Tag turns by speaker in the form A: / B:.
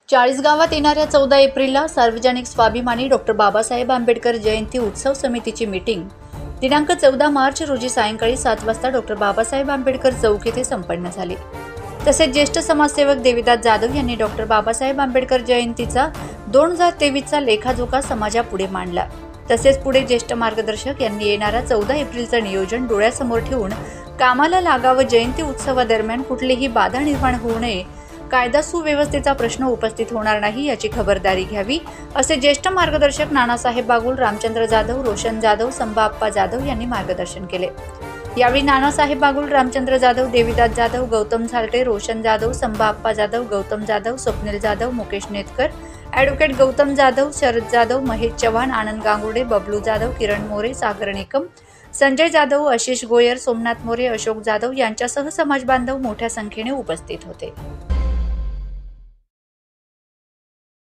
A: 40 गावात येणाऱ्या 14 एप्रिलला सार्वजनिक स्वाभिमानी डॉक्टर बाबासाहेब आंबेडकर जयंती उत्सव समितीची मीटिंग दिनांक 14 मार्च रोजी सायंकाळी 7 वाजता डॉक्टर बाबासाहेब आंबेडकर चौक येथे संपन्न झाली। तसेच ज्येष्ठ समाजसेवक देवीदास जाधव यांनी डॉक्टर बाबासाहेब आंबेडकर जयंतीचा 2023चा लेखाजोखा समाजापुढे मांडला। तसेच पुढे ज्येष्ठ मार्गदर्शक यांनी येणारा 14 एप्रिलचं नियोजन डोळ्यासमोर ठेवून कामाला लागावं, जयंती उत्सवादरम्यान कुठलीही बाधा निर्माण होऊ नये, कायदा सुव्यवस्थेचा प्रश्न उपस्थित होणार नाही याची खबरदारी घ्यावी, असे ज्येष्ठ मार्गदर्शक नानासाहेब बागुल, रामचंद्र जाधव, रोशन जाधव, संभाप्पा जाधव यांनी मार्गदर्शन केले। यावेळी नानासाहेब बागुल, रामचंद्र जाधव, देवीदास जाधव, गौतम झालटे, रोशन जाधव, संभाप्पा जाधव, गौतम जाधव, स्वप्नील जाधव, मुकेश नेतकर, ॲडव्होकेट गौतम जाधव, शरद जाधव, महेश चव्हाण, आनंद गांगुर्डे, बबलू जाधव, किरण मोरे, सागर निकम, संजय जाधव, आशिष गोयर, सोमनाथ मोरे, अशोक जाधव यांच्यासह समाजबांधव मोठ्या संख्येने उपस्थित होते।